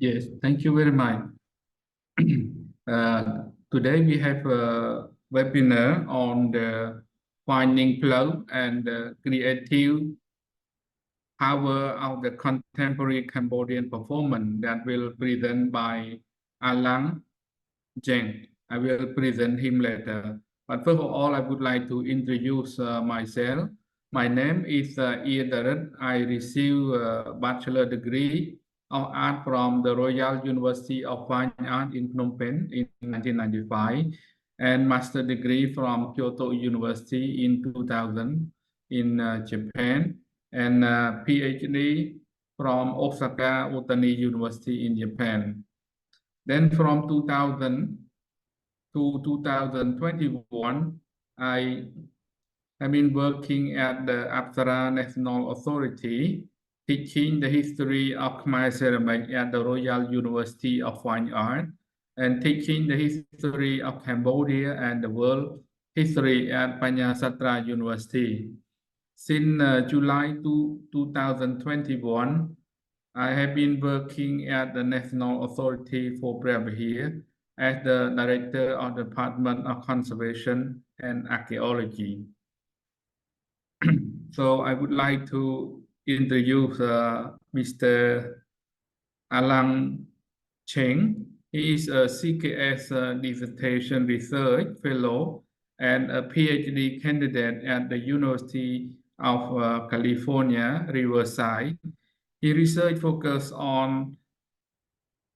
Yes, thank you very much. Today we have a webinar on the finding Phlauv and the creative power of the contemporary Cambodian performance that will present by Alang Zheng. I will present him later. But first of all, I would like to introduce myself. My name is Ian Darren. I received a bachelor degree of art from the Royal University of Fine Art in Phnom Penh in 1995 and master degree from Kyoto University in 2000 in Japan and PhD from Osaka Otani University in Japan. Then from 2000 to 2021, I have been working at the Apsara National Authority, teaching the history of Khmer ceramic at the Royal University of Fine Art, and teaching the history of Cambodia and the world history at Panyasatra University. Since July 2021, I have been working at the National Authority for Prabhupada as the Director of the Department of Conservation and Archaeology. So I would like to introduce Mr. Alang Cheng. He is a CKS dissertation research fellow and a PhD candidate at the University of California, Riverside. His research focuses on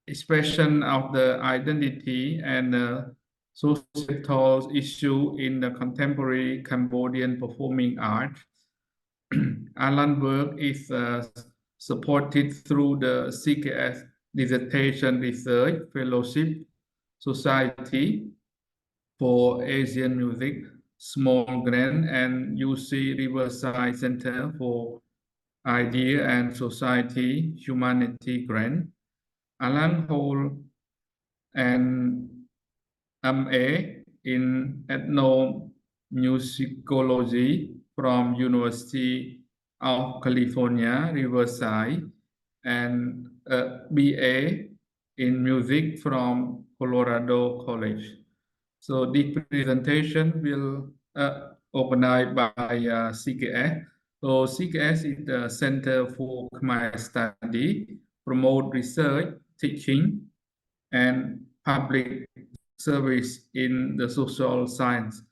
expression of the identity and societal issue in the contemporary Cambodian performing art. Alan's work is supported through the CKS Dissertation Research Fellowship Society for Asian Music, Small Grant, and UC Riverside Center for Idea and Society Humanity Grant. Alan holds an MA in ethnomusicology from University of California, Riverside, and a BA in music from Colorado College. So this presentation will organized by CKS. So CKS is the Center for Khmer Study, promote research, teaching, and public service in the social science,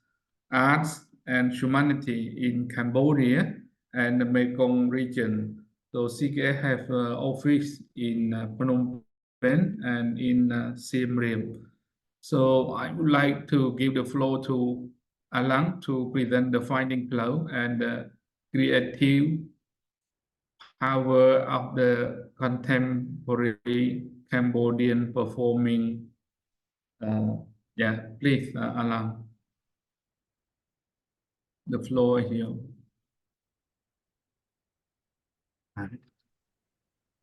arts, and humanity in Cambodia and the Mekong region. So CKS have office in Phnom Penh and in Siem Reap. So I would like to give the floor to Alang to present the finding Phlauv and the creative power of the contemporary Cambodian performing. Yeah, please, Alang. The floor is yours.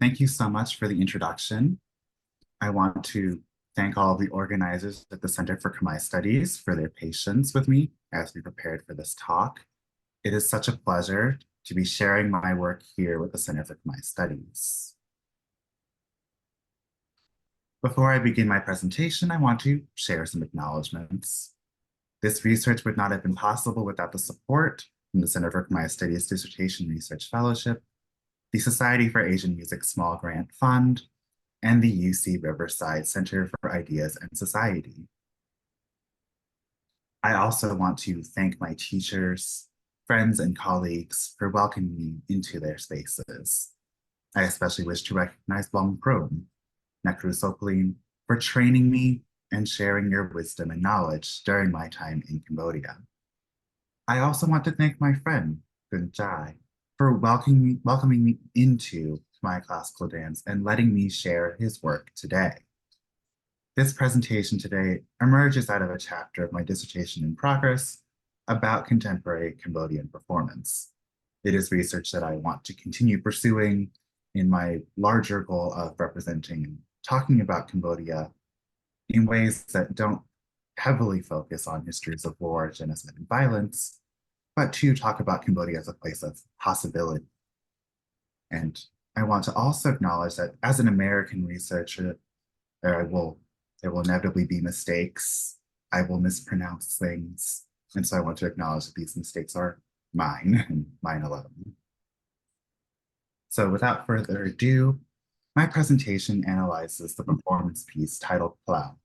Thank you so much for the introduction. I want to thank all the organizers at the Center for Khmer Studies for their patience with me as we prepared for this talk. It is such a pleasure to be sharing my work here with the Center for Khmer Studies. Before I begin my presentation, I want to share some acknowledgements. This research would not have been possible without the support from the Center for Khmer Studies Dissertation Research Fellowship, the Society for Asian Music Small Grant Fund, and the UC Riverside Center for Ideas and Society. I also want to thank my teachers, friends, and colleagues for welcoming me into their spaces. I especially wish to recognize Bong Prom, Nekru Soklin, for training me and sharing your wisdom and knowledge during my time in Cambodia. I also want to thank my friend, Khun Chay, for welcoming me into my classical dance and letting me share his work today. This presentation today emerges out of a chapter of my dissertation in progress about contemporary Cambodian performance. It is research that I want to continue pursuing in my larger goal of representing and talking about Cambodia in ways that don't heavily focus on histories of war, genocide, and violence, but to talk about Cambodia as a place of possibility and I want to also acknowledge that as an American researcher, there will inevitably be mistakes. I will mispronounce things. And so I want to acknowledge that these mistakes are mine and mine alone. So without further ado, my presentation analyzes the performance piece titled Phlauv,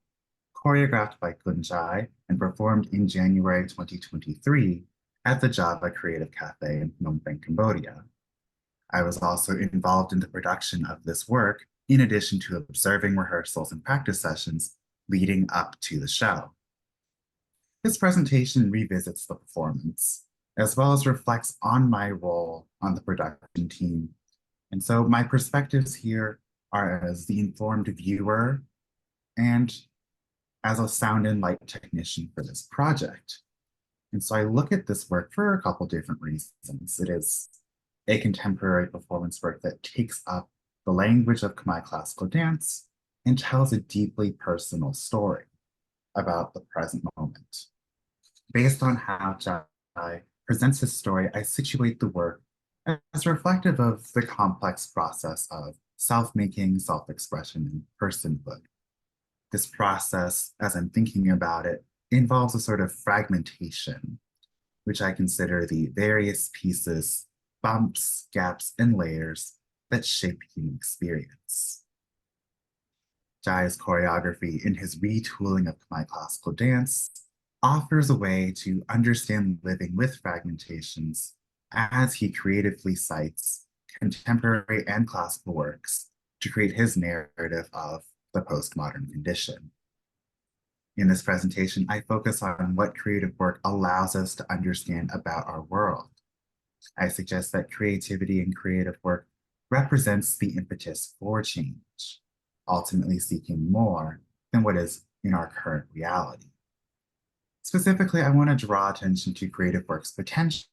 choreographed by Khun Chay and performed in January 2023 at the Java Creative Cafe in Phnom Penh, Cambodia. I was also involved in the production of this work, in addition to observing rehearsals and practice sessions leading up to the show. This presentation revisits the performance, as well as reflects on my role on the production team. And so my perspectives here are as the informed viewer and as a sound and light technician for this project. And so I look at this work for a couple different reasons. It is a contemporary performance work that takes up the language of Khmer classical dance and tells a deeply personal story about the present moment. Based on how Jai presents his story, I situate the work as reflective of the complex process of self-making, self-expression, and personhood. This process, as I'm thinking about it, involves a sort of fragmentation, which I consider the various pieces, bumps, gaps, and layers that shape human experience. Jai's choreography in his retooling of Khmer classical dance offers a way to understand living with fragmentations as he creatively cites contemporary and classical works to create his narrative of the postmodern condition. In this presentation, I focus on what creative work allows us to understand about our world. I suggest that creativity and creative work represents the impetus for change, ultimately seeking more than what is in our current reality. Specifically, I want to draw attention to creative work's potential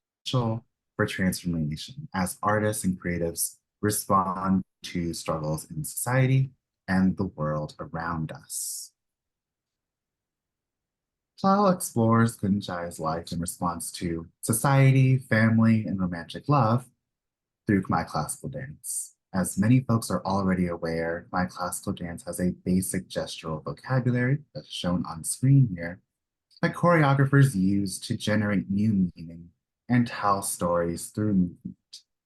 for transformation as artists and creatives respond to struggles in society and the world around us. Phlauv explores Khun Chay's life in response to society, family, and romantic love through Khmer classical dance. As many folks are already aware, Khmer classical dance has a basic gestural vocabulary that's shown on screen here that choreographers use to generate new meaning and tell stories through movement,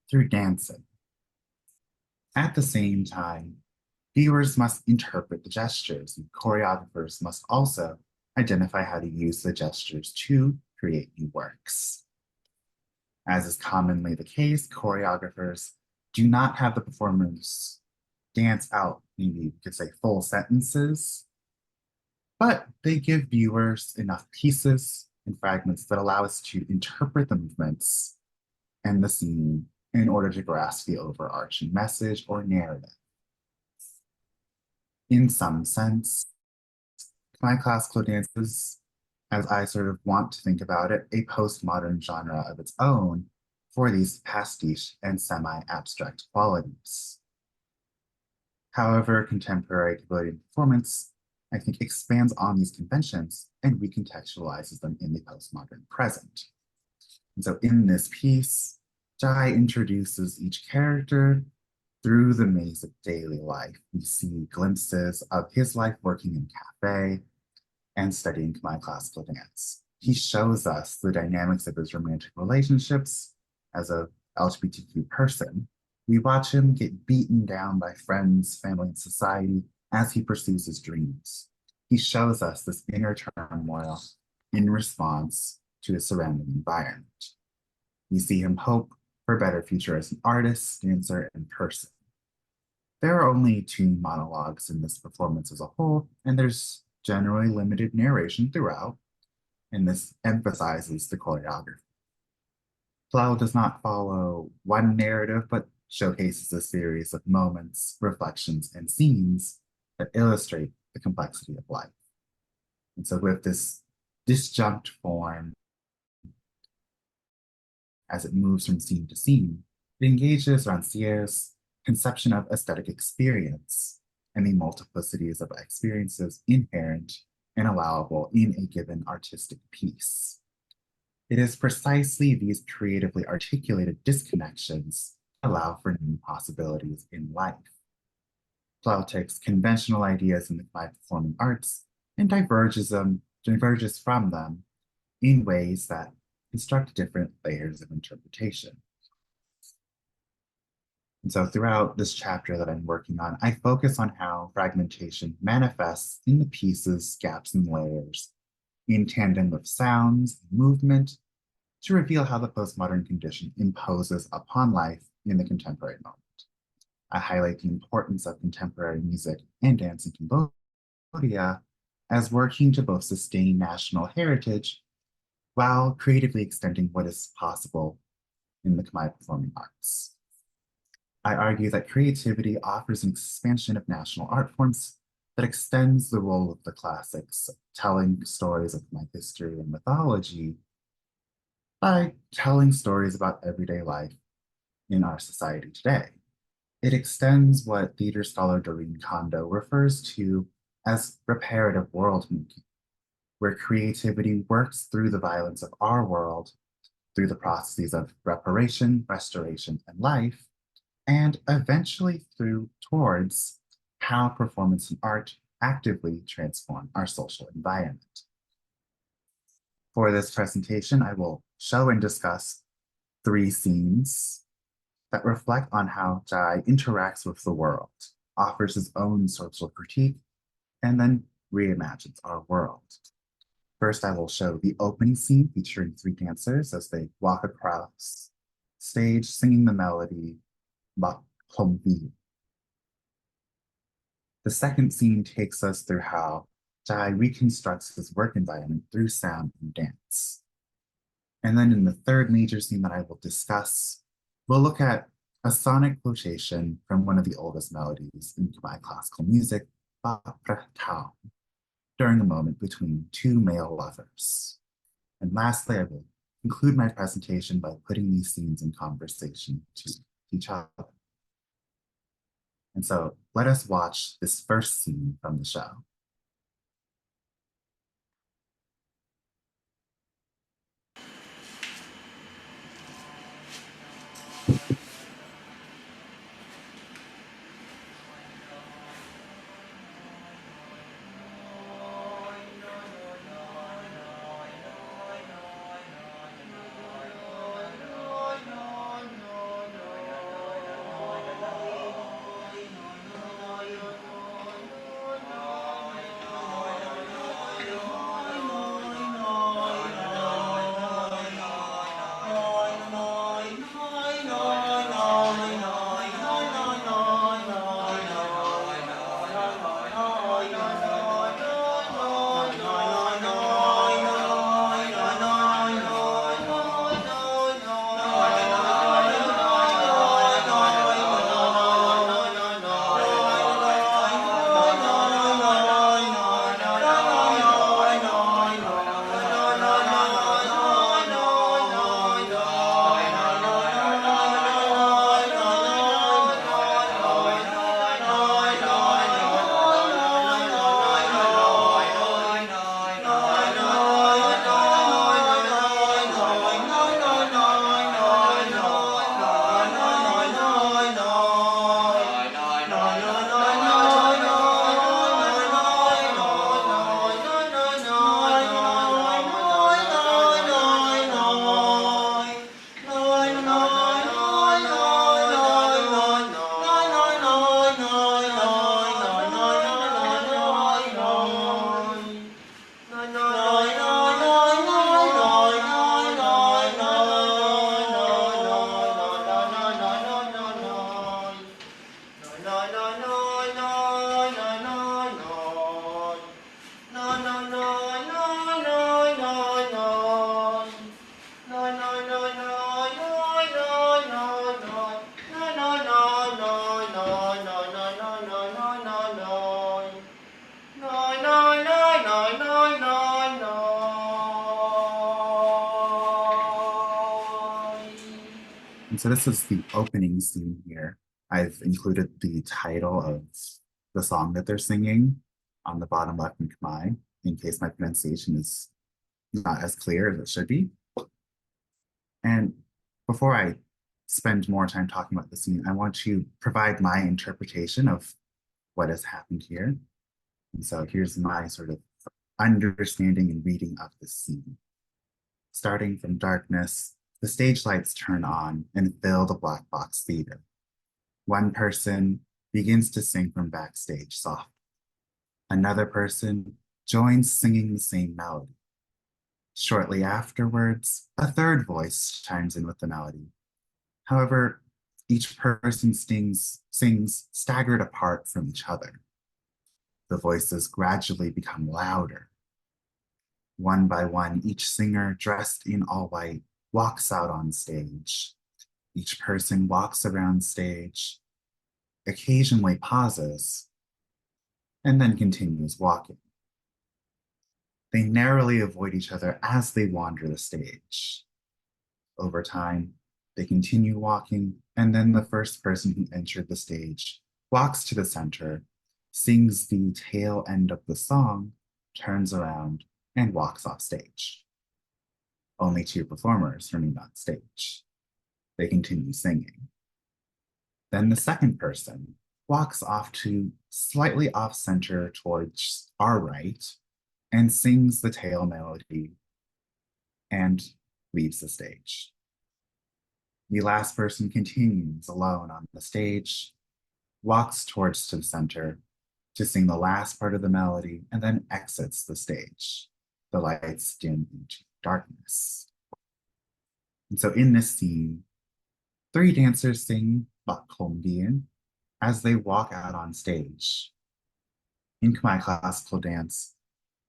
through dancing. At the same time, viewers must interpret the gestures, and choreographers must also identify how to use the gestures to create new works. As is commonly the case, choreographers do not have the performers dance out, maybe you could say full sentences, but they give viewers enough pieces and fragments that allow us to interpret the movements and the scene in order to grasp the overarching message or narrative. In some sense, Khmer classical dance is, as I sort of want to think about it, a postmodern genre of its own for these pastiche and semi-abstract qualities. However, contemporary Cambodian performance, I think, expands on these conventions and recontextualizes them in the postmodern present. And so in this piece, Jai introduces each character through the maze of daily life. We see glimpses of his life working in cafe and studying Khmer classical dance. He shows us the dynamics of his romantic relationships as a LGBTQ person. We watch him get beaten down by friends, family, and society as he pursues his dreams. He shows us this inner turmoil in response to his surrounding environment. We see him hope for a better future as an artist, dancer, and person. There are only 2 monologues in this performance as a whole, and there's generally limited narration throughout, and this emphasizes the choreography. Phlauv does not follow one narrative, but showcases a series of moments, reflections, and scenes that illustrate the complexity of life. And so with this disjunct form, as it moves from scene to scene, it engages Rancier's conception of aesthetic experience and the multiplicities of experiences inherent and allowable in a given artistic piece. It is precisely these creatively articulated disconnections allow for new possibilities in life. Phlauv takes conventional ideas in the Khmer performing arts and diverges from them in ways that construct different layers of interpretation. And so throughout this chapter that I'm working on, I focus on how fragmentation manifests in the pieces, gaps, and layers in tandem with sounds and movement to reveal how the postmodern condition imposes upon life in the contemporary moment. I highlight the importance of contemporary music and dance in Cambodia as working to both sustain national heritage while creatively extending what is possible in the Khmer performing arts. I argue that creativity offers an expansion of national art forms that extends the role of the classics, telling stories of Khmer history and mythology by telling stories about everyday life in our society today. It extends what theater scholar Doreen Kondo refers to as reparative world-making, where creativity works through the violence of our world, through the processes of reparation, restoration, and life, and eventually towards how performance and art actively transform our social environment. For this presentation, I will show and discuss 3 scenes that reflect on how Chay interacts with the world, offers his own social critique, and then reimagines our world. First, I will show the opening scene featuring 3 dancers as they walk across stage singing the melody Bak Hom Vi. The second scene takes us through how Chay reconstructs his work environment through sound and dance. And then in the third major scene that I will discuss, we'll look at a sonic quotation from one of the oldest melodies in Khmer classical music, Ba Pra Tao, during a moment between 2 male lovers. And lastly, I will conclude my presentation by putting these scenes in conversation to each other. And so let us watch this first scene from the show. And so this is the opening scene here. I've included the title of the song that they're singing on the bottom left in Khmer, in case my pronunciation is not as clear as it should be. And before I spend more time talking about the scene. I want to provide my interpretation of what has happened here. And so here's my sort of understanding and reading of the scene. Starting from darkness, the stage lights turn on and fill the black box theater. One person begins to sing from backstage softly. Another person joins singing the same melody. Shortly afterwards, a third voice chimes in with the melody. However, each person sings staggered apart from each other. The voices gradually become louder. One by one, each singer dressed in all white walks out on stage. Each person walks around stage, occasionally pauses, and then continues walking. They narrowly avoid each other as they wander the stage. Over time, they continue walking, and then the first person who entered the stage walks to the center, sings the tail end of the song, turns around, and walks off stage. Only two performers remain on stage. They continue singing. Then the second person walks off to slightly off center towards our right and sings the tail melody and leaves the stage. The last person continues alone on the stage, walks towards to the center to sing the last part of the melody, and then exits the stage. The lights dim into darkness. And so in this scene, three dancers sing Cambodian as they walk out on stage. In Khmer classical dance,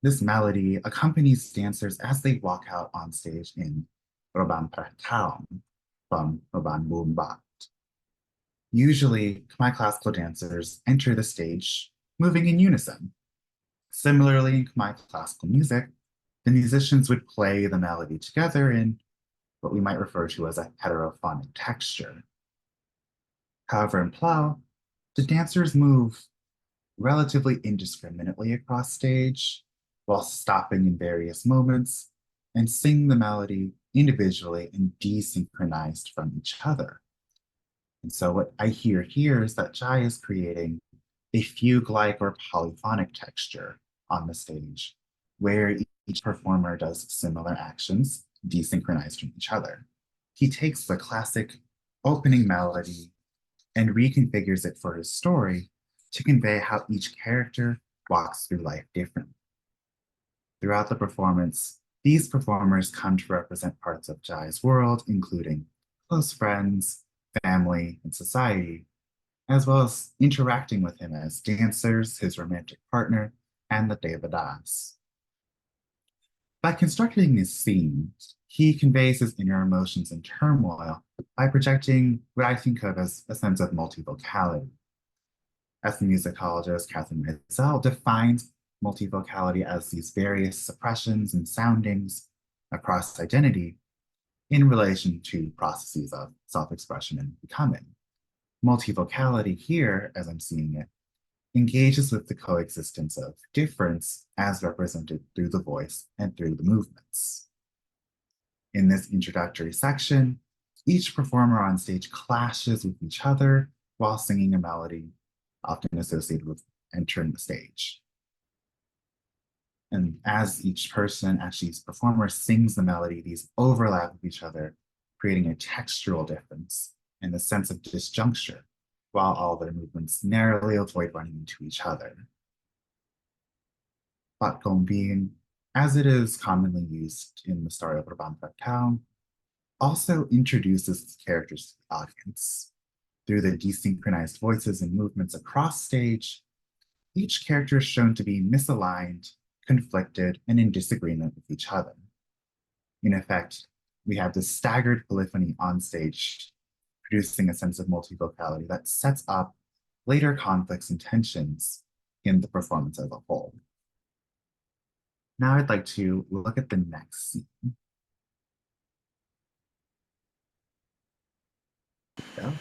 this melody accompanies dancers as they walk out on stage in Roban Praktaum from Roban Boombat. Usually, Khmer classical dancers enter the stage moving in unison. Similarly, in Khmer classical music, the musicians would play the melody together in what we might refer to as a heterophonic texture. However, in Phlauv, the dancers move relatively indiscriminately across stage while stopping in various moments and sing the melody individually and desynchronized from each other. And so what I hear here is that Chay is creating a fugue-like or polyphonic texture on the stage where each performer does similar actions desynchronized from each other. He takes the classic opening melody and reconfigures it for his story to convey how each character walks through life differently. Throughout the performance, these performers come to represent parts of Chay's world, including close friends, family, and society, as well as interacting with him as dancers, his romantic partner, and the Devadas. By constructing this scene, he conveys his inner emotions and turmoil by projecting what I think of as a sense of multivocality. As the musicologist Catherine Meisel defines multivocality as these various suppressions and soundings across identity in relation to processes of self-expression and becoming. Multivocality here, as I'm seeing it, engages with the coexistence of difference as represented through the voice and through the movements. In this introductory section, each performer on stage clashes with each other while singing a melody, often associated with entering the stage. And as each person, actually each performer sings the melody, these overlap with each other, creating a textural difference and a sense of disjuncture, while all their movements narrowly avoid running into each other. Bat Gong being, as it is commonly used in the story of Raban Town, also introduces its characters to the audience. Through the desynchronized voices and movements across stage, each character is shown to be misaligned, conflicted, and in disagreement with each other. In effect, we have this staggered polyphony on stage, producing a sense of multivocality that sets up later conflicts and tensions in the performance as a whole. Now I'd like to look at the next scene. There we go.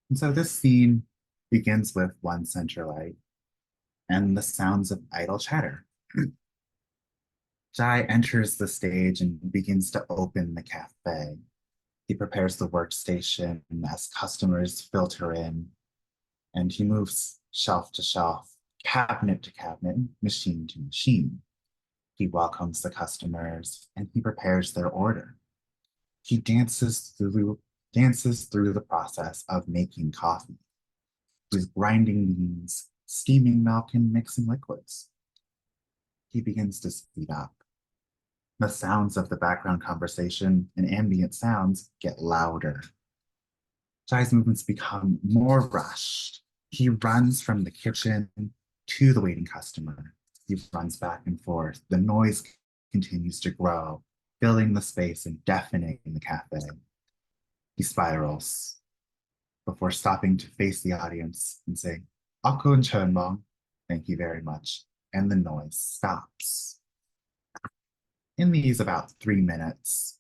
And so this scene begins with one center light and the sounds of idle chatter. Jai enters the stage and begins to open the cafe. He prepares the workstation as customers filter in, and he moves shelf to shelf, cabinet to cabinet, machine to machine. He welcomes the customers and he prepares their order. He dances through the process of making coffee, with grinding beans, steaming milk, and mixing liquids. He begins to speed up. The sounds of the background conversation and ambient sounds get louder. Jai's movements become more rushed. He runs from the kitchen to the waiting customer. He runs back and forth. The noise continues to grow, filling the space and deafening the cafe. He spirals before stopping to face the audience and say, Akun Chönbong, thank you very much. And the noise stops. In these about 3 minutes,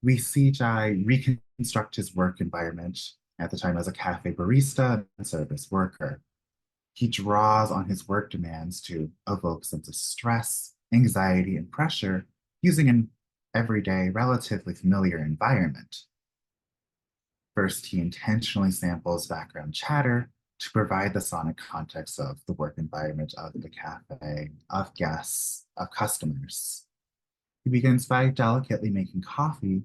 we see Jai reconstruct his work environment at the time as a cafe barista and service worker. He draws on his work demands to evoke sense of stress, anxiety, and pressure using an everyday, relatively familiar environment. First, he intentionally samples background chatter to provide the sonic context of the work environment of the cafe, of guests, of customers. He begins by delicately making coffee.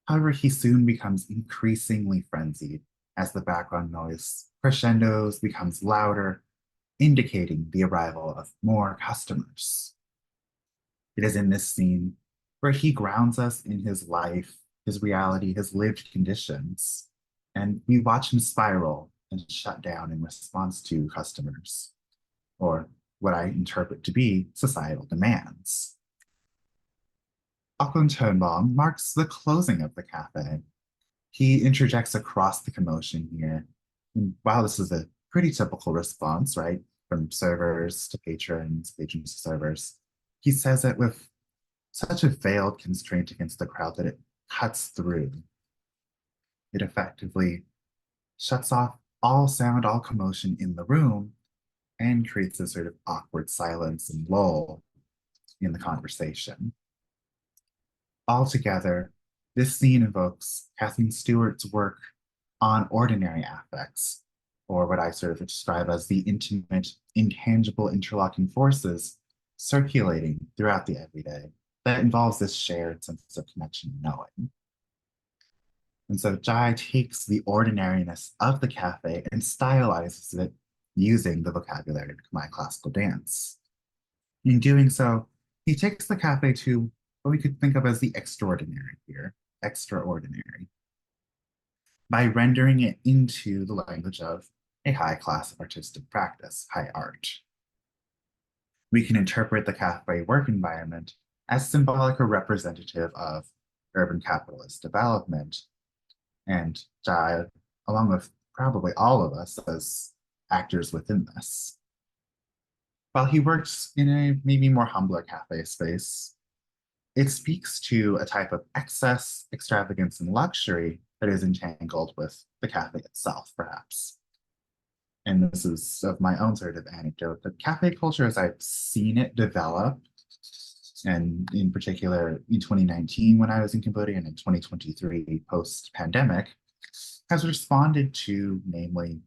However, he soon becomes increasingly frenzied as the background noise crescendos, becomes louder, indicating the arrival of more customers. It is in this scene where he grounds us in his life, his reality, his lived conditions, and we watch him spiral and shut down in response to customers, or what I interpret to be societal demands. Akun Chönbong marks the closing of the cafe. He interjects across the commotion here. And wow, this is a pretty typical response, right? From servers to patrons, patrons to servers. He says it with such a veiled constraint against the crowd that it cuts through. It effectively shuts off all sound, all commotion in the room, and creates a sort of awkward silence and lull in the conversation. Altogether, this scene evokes Kathleen Stewart's work on ordinary affects, or what I sort of describe as the intimate, intangible interlocking forces circulating throughout the everyday that involves this shared sense of connection and knowing. And so Jai takes the ordinariness of the cafe and stylizes it using the vocabulary of Khmer classical dance. In doing so, he takes the cafe to what we could think of as the extraordinary here, extraordinary, by rendering it into the language of a high-class artistic practice, high art. We can interpret the cafe work environment as symbolic or representative of urban capitalist development, and Jai, along with probably all of us as actors within this. While he works in a maybe more humbler cafe space, it speaks to a type of excess, extravagance, and luxury that is entangled with the cafe itself, perhaps. And this is of my own sort of anecdote, but cafe culture, as I've seen it develop, and in particular in 2019 when I was in Cambodia and in 2023 post-pandemic, has responded to namely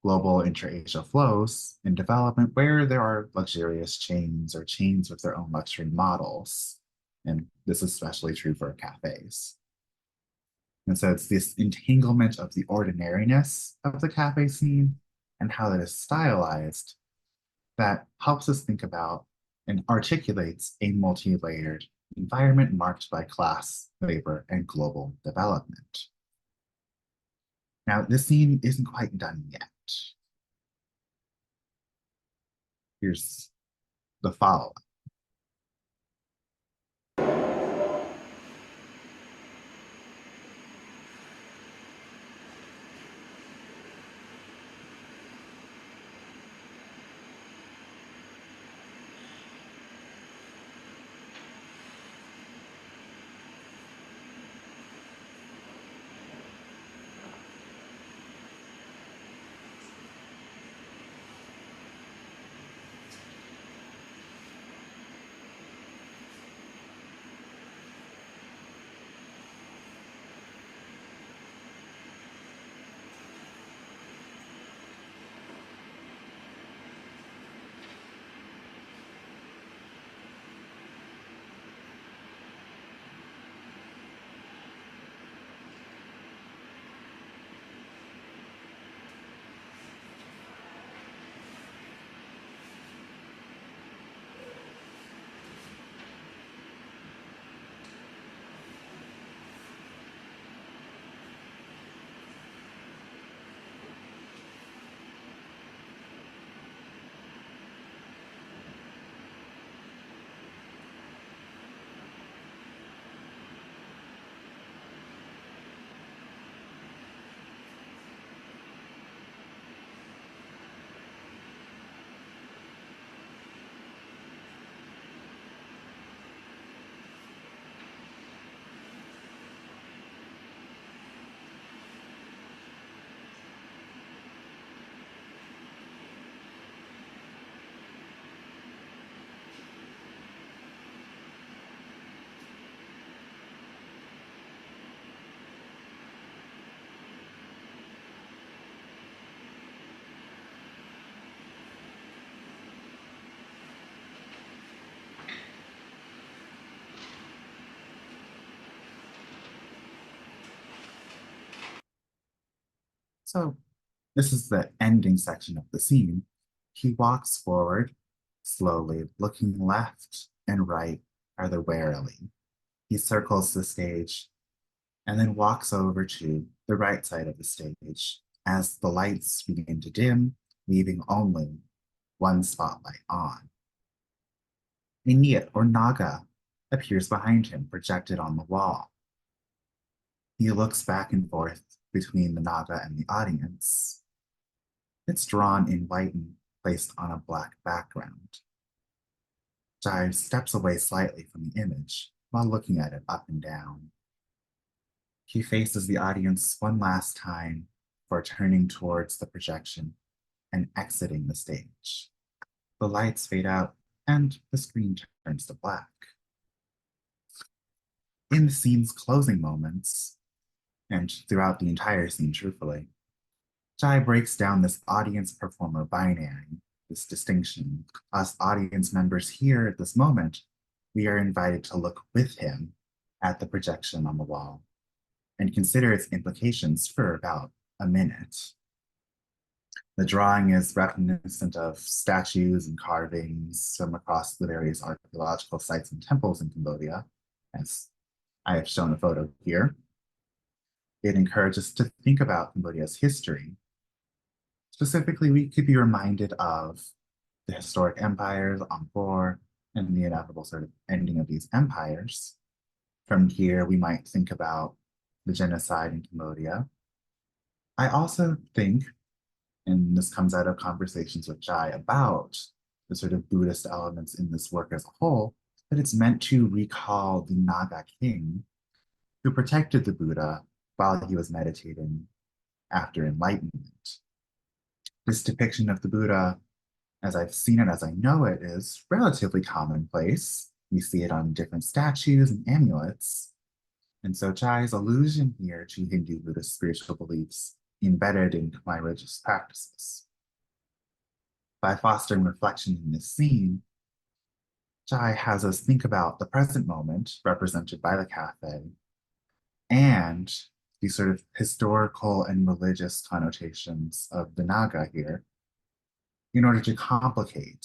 global intra-Asia flows in development where there are luxurious chains or chains with their own luxury models. And this is especially true for cafes. And so it's this entanglement of the ordinariness of the cafe scene and how that is stylized that helps us think about and articulates a multi-layered environment marked by class, labor, and global development. Now, this scene isn't quite done yet. Here's the follow-up. So this is the ending section of the scene. He walks forward, slowly, looking left and right rather warily. He circles the stage and then walks over to the right side of the stage as the lights begin to dim, leaving only one spotlight on. A Nyat or Naga appears behind him, projected on the wall. He looks back and forth between the Naga and the audience. It's drawn in white and placed on a black background. Jai steps away slightly from the image while looking at it up and down. He faces the audience one last time before turning towards the projection and exiting the stage. The lights fade out and the screen turns to black. In the scene's closing moments, and throughout the entire scene, truthfully, Jai breaks down this audience performer binary, this distinction. Us audience members here at this moment, we are invited to look with him at the projection on the wall and consider its implications for about a minute. The drawing is reminiscent of statues and carvings from across the various archaeological sites and temples in Cambodia, as I have shown a photo here. It encourages us to think about Cambodia's history. Specifically, we could be reminded of the historic empires, Angkor, and the inevitable sort of ending of these empires. From here, we might think about the genocide in Cambodia. I also think, and this comes out of conversations with Jai about the sort of Buddhist elements in this work as a whole, that it's meant to recall the Naga king who protected the Buddha while he was meditating after enlightenment. This depiction of the Buddha, as I've seen it, as I know it, is relatively commonplace. We see it on different statues and amulets. And so Jai's allusion here to Hindu Buddhist spiritual beliefs embedded in Khmer religious practices. By fostering reflection in this scene, Jai has us think about the present moment represented by the cafe and the sort of historical and religious connotations of the Naga here in order to complicate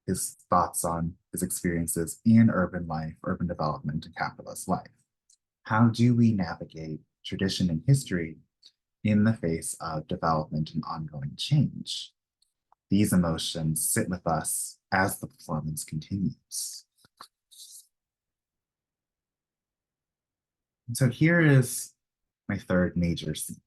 his thoughts on his experiences in urban life, urban development, and capitalist life. How do we navigate tradition and history in the face of development and ongoing change? These emotions sit with us as the performance continues. And so here is my third major scene.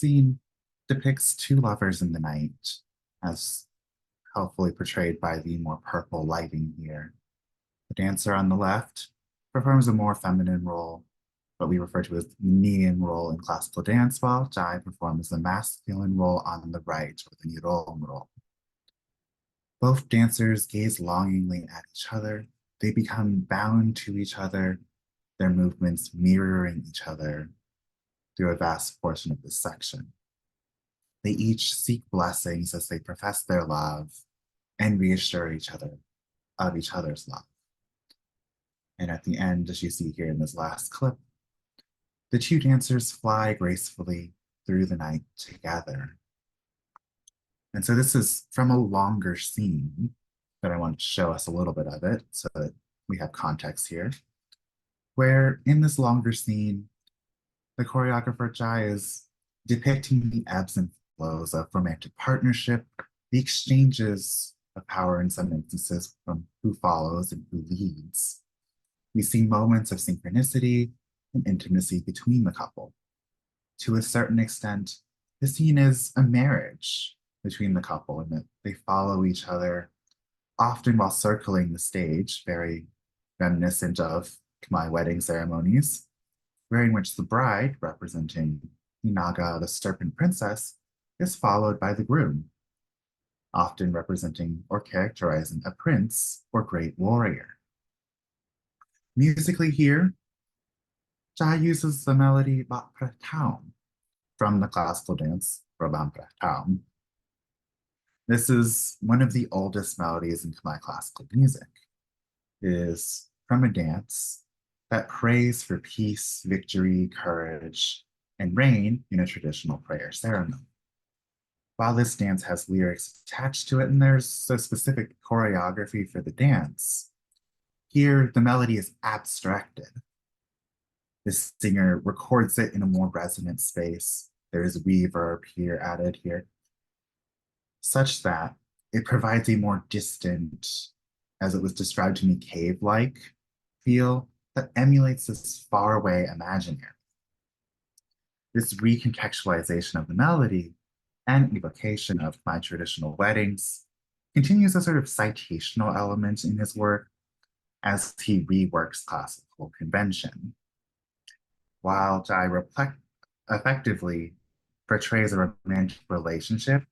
scene depicts two lovers in the night, as helpfully portrayed by the more purple lighting here. The dancer on the left performs a more feminine role, what we refer to as the median role in classical dance, while Chay performs the masculine role on the right, or the nirong role. Both dancers gaze longingly at each other. They become bound to each other, their movements mirroring each other through a vast portion of this section. They each seek blessings as they profess their love and reassure each other of each other's love. And at the end, as you see here in this last clip, the two dancers fly gracefully through the night together. And so this is from a longer scene, but I want to show us a little bit of it so that we have context here, where in this longer scene, the choreographer Chay is depicting the ebbs and flows of romantic partnership, the exchanges of power in some instances from who follows and who leads. We see moments of synchronicity and intimacy between the couple. To a certain extent, the scene is a marriage between the couple in that they follow each other, often while circling the stage, very reminiscent of Khmer wedding ceremonies, in which the bride, representing Naga, the serpent princess, is followed by the groom, often representing or characterizing a prince or great warrior. Musically here, Chay uses the melody Bap Prataum from the classical dance Rabam Prataum. This is one of the oldest melodies in Khmer classical music. It is from a dance that prays for peace, victory, courage, and rain in a traditional prayer ceremony. While this dance has lyrics attached to it and there's a specific choreography for the dance, here the melody is abstracted. The singer records it in a more resonant space. There is reverb here added here, such that it provides a more distant, as it was described to me, cave-like feel that emulates this faraway imaginary. This recontextualization of the melody and evocation of my traditional weddings continues a sort of citational element in his work as he reworks classical convention. While Chay effectively portrays a romantic relationship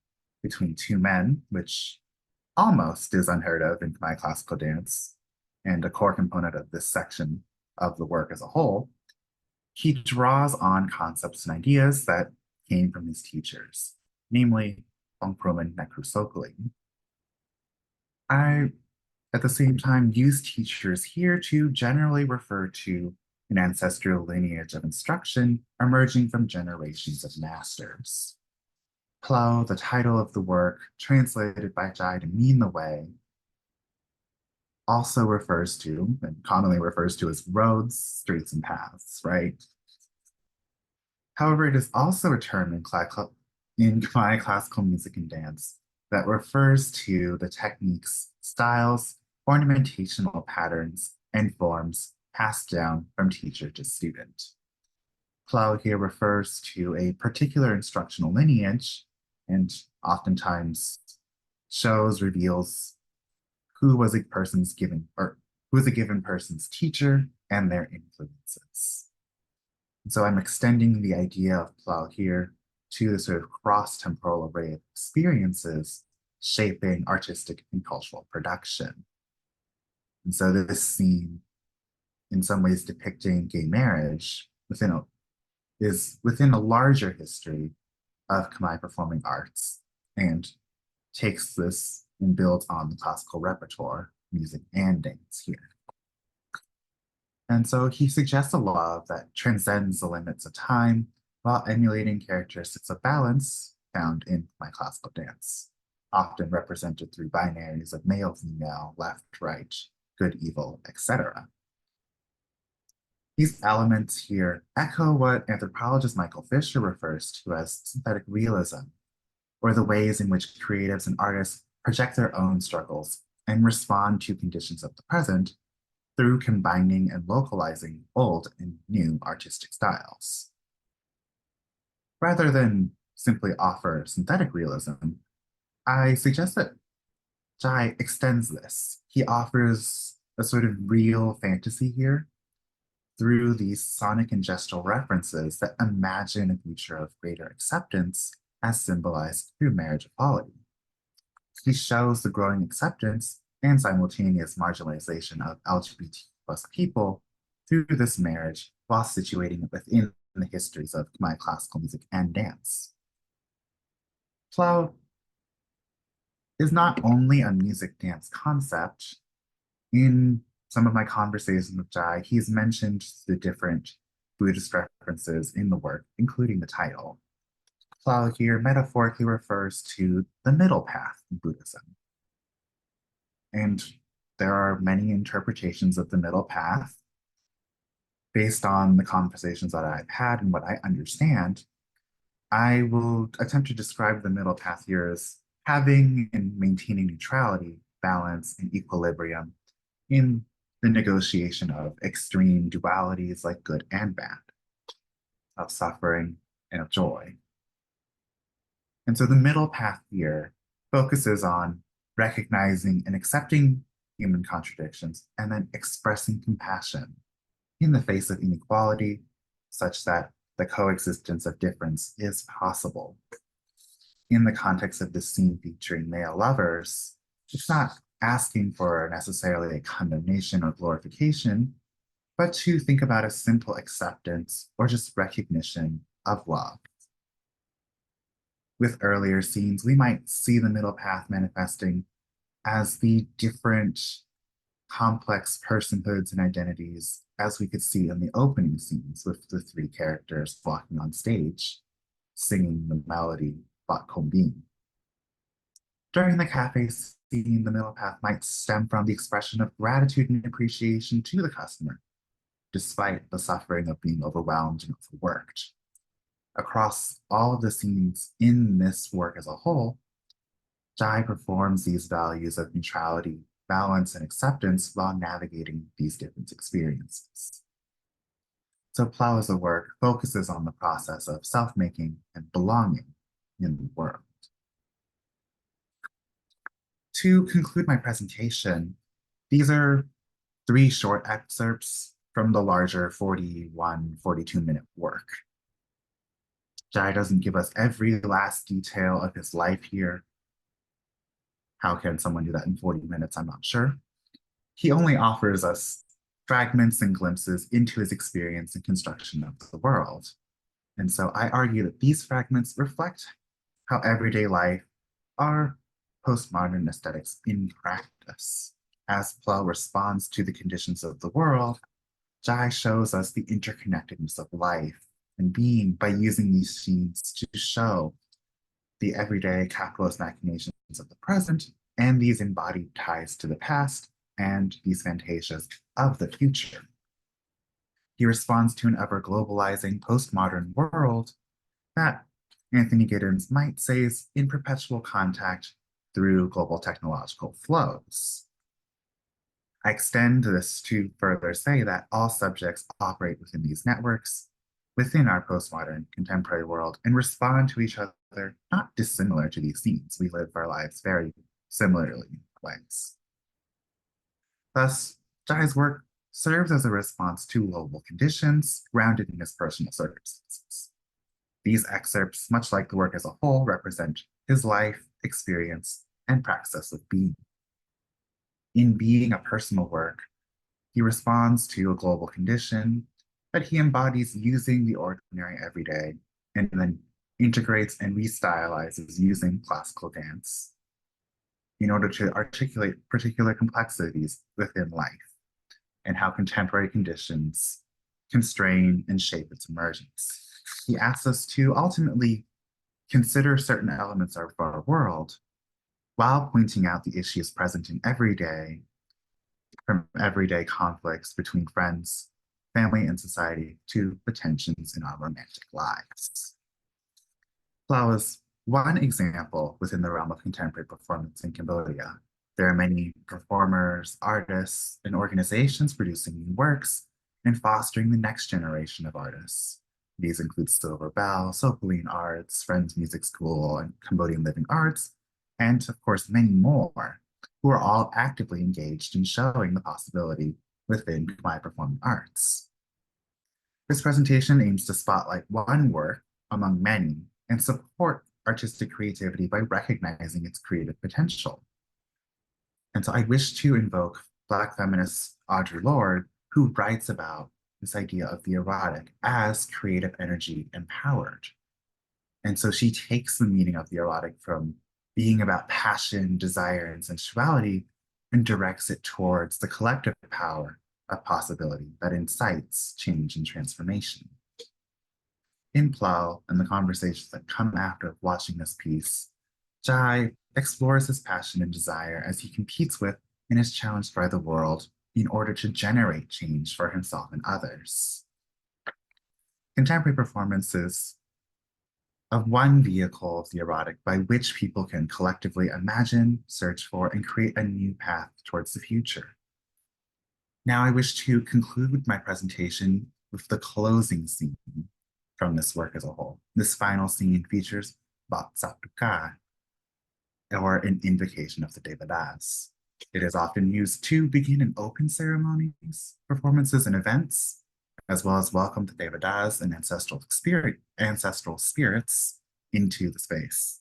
between two men, which almost is unheard of in Khmer classical dance, and a core component of this section of the work as a whole, he draws on concepts and ideas that came from his teachers, namely Bongprum and Nekrusokeling. I, at the same time, use teachers here to generally refer to an ancestral lineage of instruction emerging from generations of masters. Phlauv, the title of the work, translated by Chay to mean the way, also refers to, and commonly refers to as roads, streets, and paths, right? However, it is also a term in Khmer classical music and dance that refers to the techniques, styles, ornamentational patterns, and forms passed down from teacher to student. Phlauv here refers to a particular instructional lineage and oftentimes reveals who was a given person's teacher and their influences. And so I'm extending the idea of Phlauv here to the sort of cross-temporal array of experiences shaping artistic and cultural production. And so this scene, in some ways depicting gay marriage is within a larger history of Khmer performing arts and takes this and builds on the classical repertoire, music and dance here. And so he suggests a love that transcends the limits of time while emulating characteristics of balance found in Khmer classical dance, often represented through binaries of male, female, left, right, good, evil, etc. These elements here echo what anthropologist Michael Fisher refers to as synthetic realism, or the ways in which creatives and artists project their own struggles and respond to conditions of the present through combining and localizing old and new artistic styles. Rather than simply offer synthetic realism, I suggest that Jai extends this. He offers a sort of real fantasy here through these sonic and gestural references that imagine a future of greater acceptance as symbolized through marriage equality. He shows the growing acceptance and simultaneous marginalization of LGBT plus people through this marriage while situating it within the histories of Khmer classical music and dance. Phlauv is not only a music dance concept. In some of my conversations with Jai, he's mentioned the different Buddhist references in the work, including the title. Phlauv here metaphorically refers to the middle path in Buddhism. And there are many interpretations of the middle path. Based on the conversations that I've had and what I understand, I will attempt to describe the middle path here as having and maintaining neutrality, balance, and equilibrium in the negotiation of extreme dualities like good and bad, of suffering and of joy. And so the middle path here focuses on recognizing and accepting human contradictions and then expressing compassion in the face of inequality, such that the coexistence of difference is possible. In the context of this scene featuring male lovers, it's not asking for necessarily a condemnation or glorification, but to think about a simple acceptance or just recognition of love. With earlier scenes, we might see the middle path manifesting as the different complex personhoods and identities as we could see in the opening scenes with the three characters walking on stage, singing the melody Bak Kombin. During the cafe scene, the middle path might stem from the expression of gratitude and appreciation to the customer, despite the suffering of being overwhelmed and overworked. Across all of the scenes in this work as a whole, Jai performs these values of neutrality, balance, and acceptance while navigating these different experiences. So Phlau's work focuses on the process of self-making and belonging in the world. To conclude my presentation, these are 3 short excerpts from the larger 42-minute work. Jai doesn't give us every last detail of his life here. How can someone do that in 40 minutes? I'm not sure. He only offers us fragments and glimpses into his experience and construction of the world. And so I argue that these fragments reflect how everyday life are postmodern aesthetics in practice. As Phlauv responds to the conditions of the world, Jai shows us the interconnectedness of life and being by using these scenes to show the everyday capitalist machinations of the present and these embodied ties to the past and these fantasias of the future. He responds to an ever-globalizing postmodern world that Anthony Giddens might say is in perpetual contact through global technological flows. I extend this to further say that all subjects operate within these networks, within our postmodern contemporary world, and respond to each other not dissimilar to these scenes. We live our lives very similarly in ways. Thus, Jai's work serves as a response to global conditions grounded in his personal circumstances. These excerpts, much like the work as a whole, represent his life, experience, and praxis of being. In being a personal work, he responds to a global condition that he embodies using the ordinary everyday and then integrates and restylizes using classical dance in order to articulate particular complexities within life and how contemporary conditions constrain and shape its emergence. He asks us to ultimately consider certain elements of our world while pointing out the issues present in everyday, from everyday conflicts between friends, family, and society to the tensions in our romantic lives. Phlauv is one example within the realm of contemporary performance in Cambodia. There are many performers, artists, and organizations producing new works and fostering the next generation of artists. These include Silver Bell, Sokoline Arts, Friends Music School, and Cambodian Living Arts, and of course many more, who are all actively engaged in showing the possibility within Khmer performing arts. This presentation aims to spotlight one work among many and support artistic creativity by recognizing its creative potential. And so I wish to invoke Black feminist Audre Lorde, who writes about this idea of the erotic as creative energy empowered. And so she takes the meaning of the erotic from being about passion, desire, and sensuality and directs it towards the collective power of possibility that incites change and transformation. In Phlauv and the conversations that come after watching this piece, Chay explores his passion and desire as he competes with and is challenged by the world in order to generate change for himself and others. Contemporary performances of one vehicle of the erotic by which people can collectively imagine, search for, and create a new path towards the future. Now I wish to conclude my presentation with the closing scene from this work as a whole. This final scene features Bat Satuka, or an invocation of the Devadas. It is often used to begin and open ceremonies, performances, and events, as well as welcome the Devadas and ancestral spirits into the space.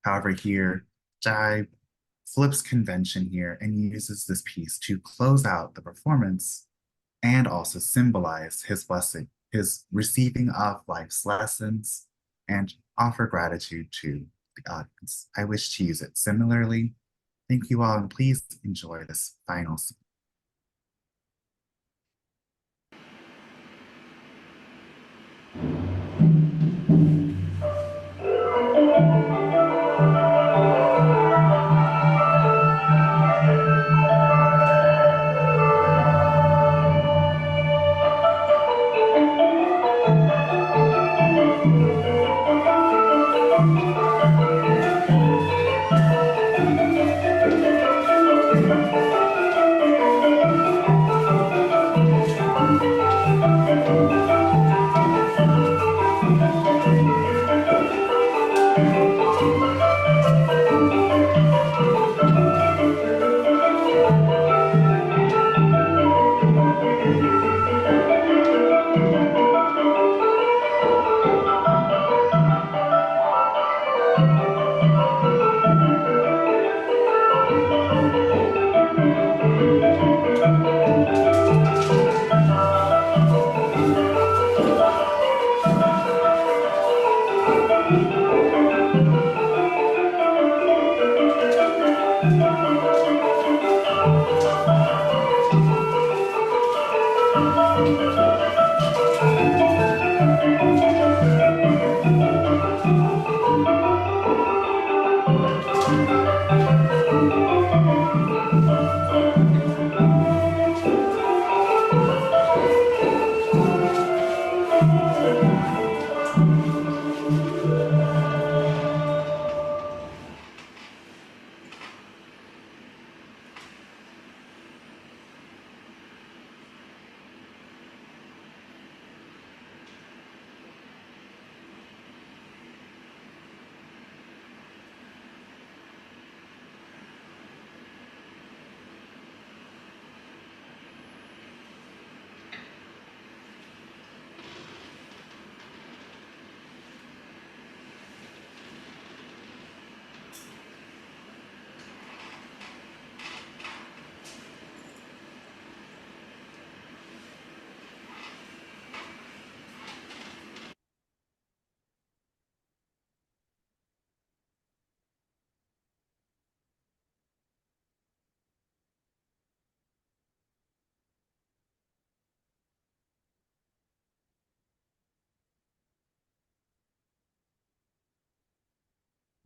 However, here, Jai flips convention here and uses this piece to close out the performance and also symbolize his blessing, his receiving of life's lessons, and offer gratitude to the audience. I wish to use it similarly. Thank you all, and please enjoy this final scene.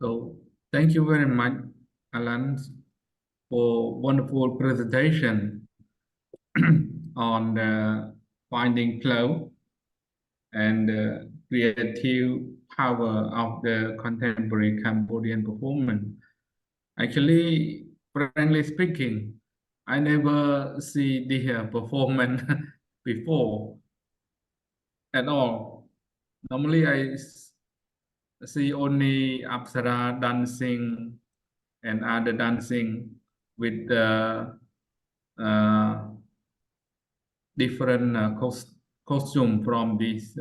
So thank you very much, Alan, for wonderful presentation on finding flow and creative power of the contemporary Cambodian performance. Actually, frankly speaking, I never see the performance before. at all. Normally, see only Apsara dancing and other dancing with uh, different costume from this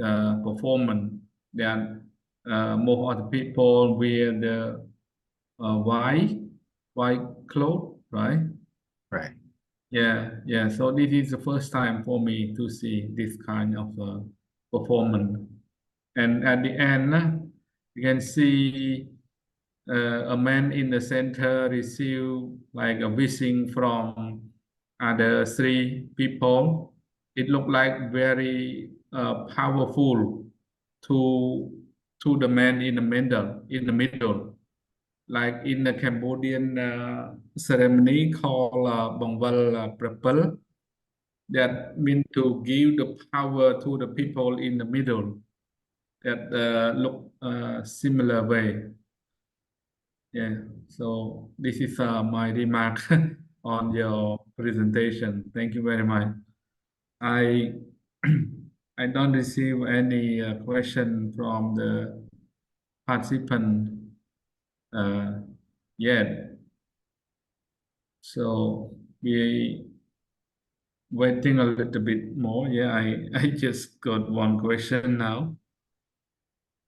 performance. Then most of the people wear the white cloth, right? Right. Yeah. So this is the first time for me to see this kind of performance. And at the end, you can see a man in the center receive like a wishing from other three people. It looked like very powerful to the man in the middle. Like in the Cambodian ceremony called Bongval Prapel, that means to give the power to the people in the middle that look similar way. Yeah, so this is my remark on your presentation. Thank you very much. I I don't receive any question from the participant uh, yet. So we waiting a little bit more. Yeah, I just got one question now.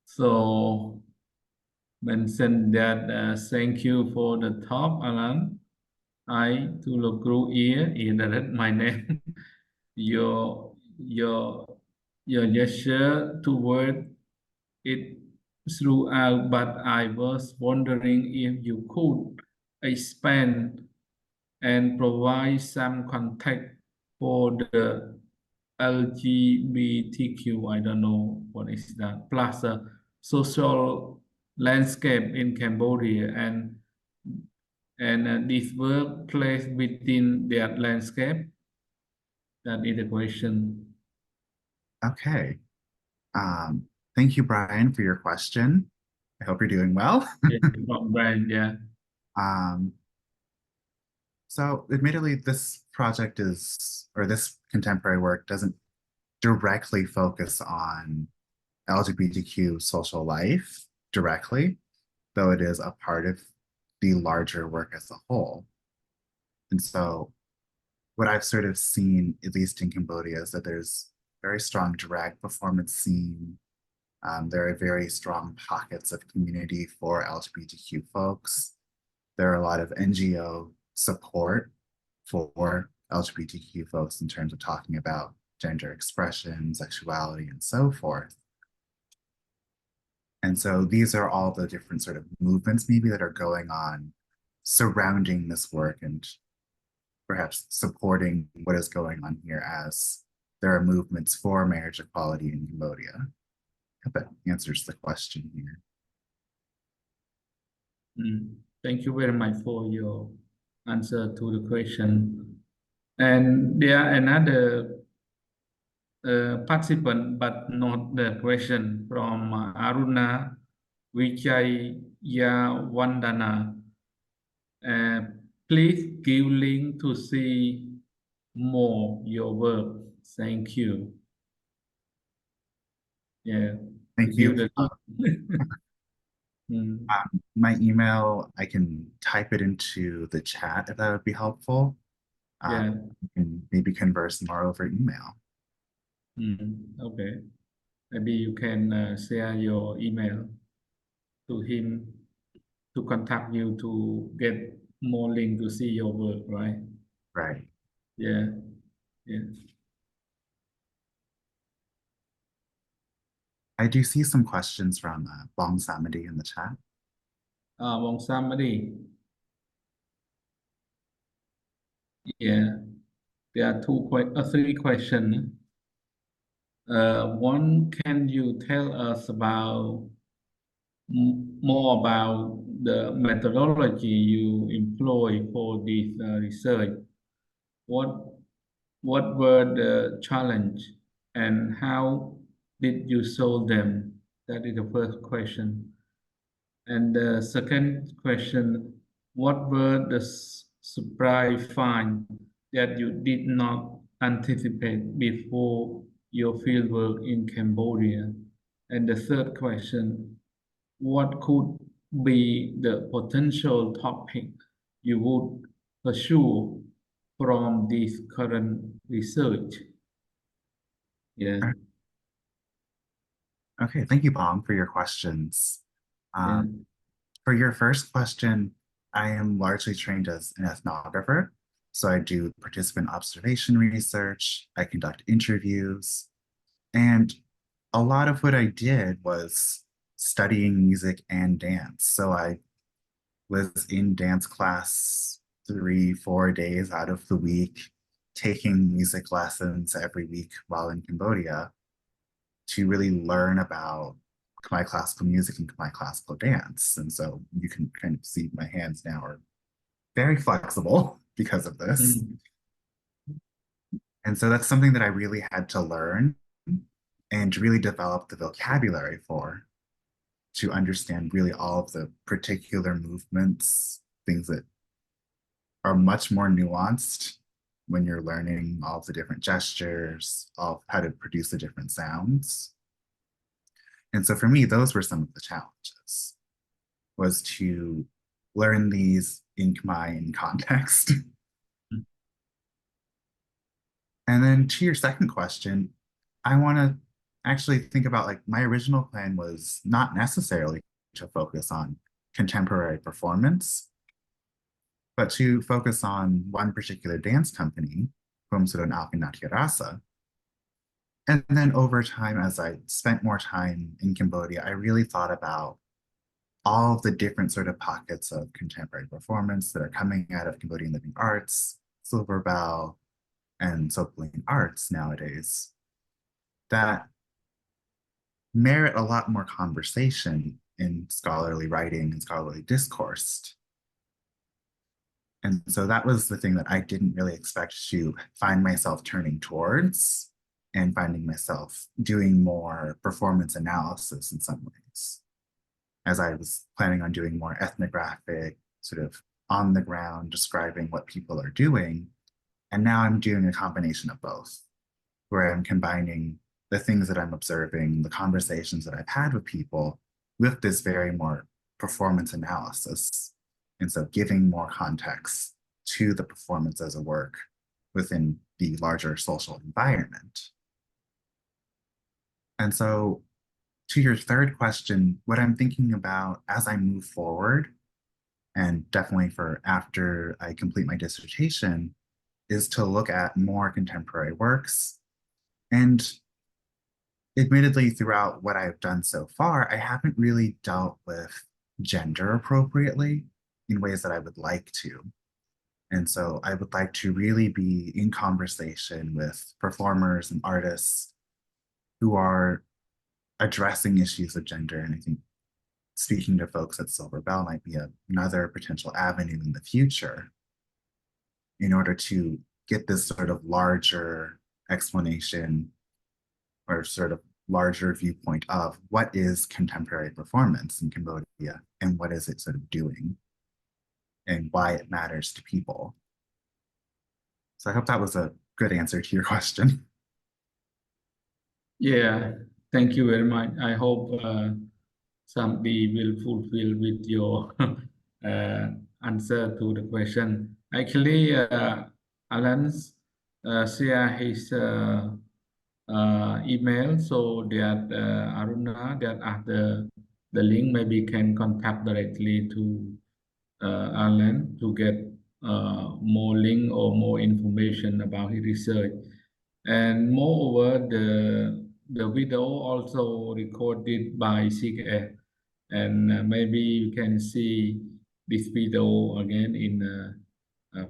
So mention that thank you for the talk, Alan. I to the group here that my name. Your your your gesture toward it throughout, but I was wondering if you could expand and provide some context for the LGBTQ, I don't know what is that, plus a social landscape in Cambodia and this work placed within that landscape. That is the question. Okay. Thank you, Brian, for your question. I hope you're doing well. Yeah, from brand, yeah. Um, so admittedly, this project or this contemporary work doesn't directly focus on LGBTQ social life directly, though it is a part of the larger work as a whole. And so what I've sort of seen, at least in Cambodia, is that there's very strong drag performance scene. There are very strong pockets of community for LGBTQ folks. There are a lot of NGO support for LGBTQ folks in terms of talking about gender expression, sexuality, and so forth. And so these are all the different sort of movements maybe that are going on surrounding this work and perhaps supporting what is going on here as there are movements for marriage equality in Cambodia. I hope that answers the question here. Thank you very much for your answer to the question. And there are another participant, but not the question from Aruna Vijayawandana. Please give link to see more your work. Thank you. Yeah. Thank you. Give the My email, I can type it into the chat if that would be helpful. Yeah. We can maybe converse more over email. Okay. Maybe you can share your email to him to contact you to get more link to see your work, right? Right. Yeah. I do see some questions from Bong Samadi in the chat. Wong Samadi. Yeah. There are three questions. One, can you tell us about more about the methodology you employ for this research? What were the challenge and how did you solve them? That is the first question. And the second question, what were the surprise find that you did not anticipate before your fieldwork in Cambodia? And the third question, what could be the potential topic you would pursue from this current research? Yeah, Okay, thank you, Bong, for your questions. yeah, For your first question, I am largely trained as an ethnographer. So I do participant observation research, I conduct interviews, and a lot of what I did was studying music and dance. So I was in dance class 3, 4 days out of the week, taking music lessons every week while in Cambodia to really learn about Khmer classical music and Khmer classical dance. And so you can kind of see my hands now are very flexible because of this. mm, And so that's something that I really had to learn and really develop the vocabulary for to understand really all of the particular movements, things that are much more nuanced when you're learning all of the different gestures, all of how to produce the different sounds. And so for me, those were some of the challenges, was to learn these in Khmer in context. And then to your second question, I want to actually think about like my original plan was not necessarily to focus on contemporary performance, but to focus on one particular dance company, Kumsudan Rasa. And then over time, as I spent more time in Cambodia, I really thought about all of the different sort of pockets of contemporary performance that are coming out of Cambodian living arts, silver bell, and Sokoline arts nowadays that merit a lot more conversation in scholarly writing and scholarly discourse. And so that was the thing that I didn't really expect to find myself turning towards and finding myself doing more performance analysis in some ways, as I was planning on doing more ethnographic, sort of on the ground, describing what people are doing. And now I'm doing a combination of both, where I'm combining the things that I'm observing, the conversations that I've had with people, with this very more performance analysis. And so giving more context to the performance as a work within the larger social environment. And so to your third question, what I'm thinking about as I move forward, and definitely for after I complete my dissertation, is to look at more contemporary works. And admittedly, throughout what I've done so far, I haven't really dealt with gender appropriately in ways that I would like to. And so I would like to really be in conversation with performers and artists who are addressing issues of gender. And I think speaking to folks at Silver Bell might be another potential avenue in the future in order to get this sort of larger explanation or sort of larger viewpoint of what is contemporary performance in Cambodia and what is it sort of doing and why it matters to people. So I hope that was a good answer to your question. yeah. Thank you very much. I hope somebody will fulfill with your answer to the question. Actually, Alan's share his email so that Aruna that after the link maybe can contact directly to Alan to get more link or more information about his research. And moreover, the video also recorded by CKF, and maybe you can see this video again in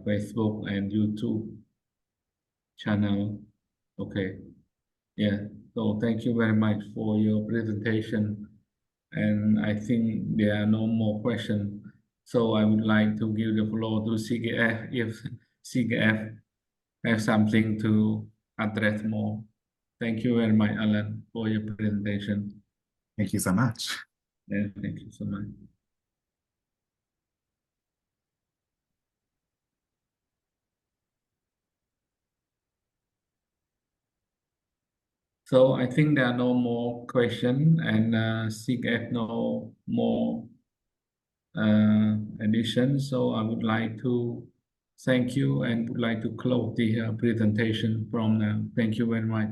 Facebook and YouTube channel. Okay, yeah. So thank you very much for your presentation, and I think there are no more questions. So I would like to give the floor to CKF if CKF have something to address more. Thank you very much, Alan, for your presentation. Thank you so much. Yeah, thank you so much. So I think there are no more questions, and CF no more addition. So I would like to thank you and would like to close the presentation from now. Thank you very much.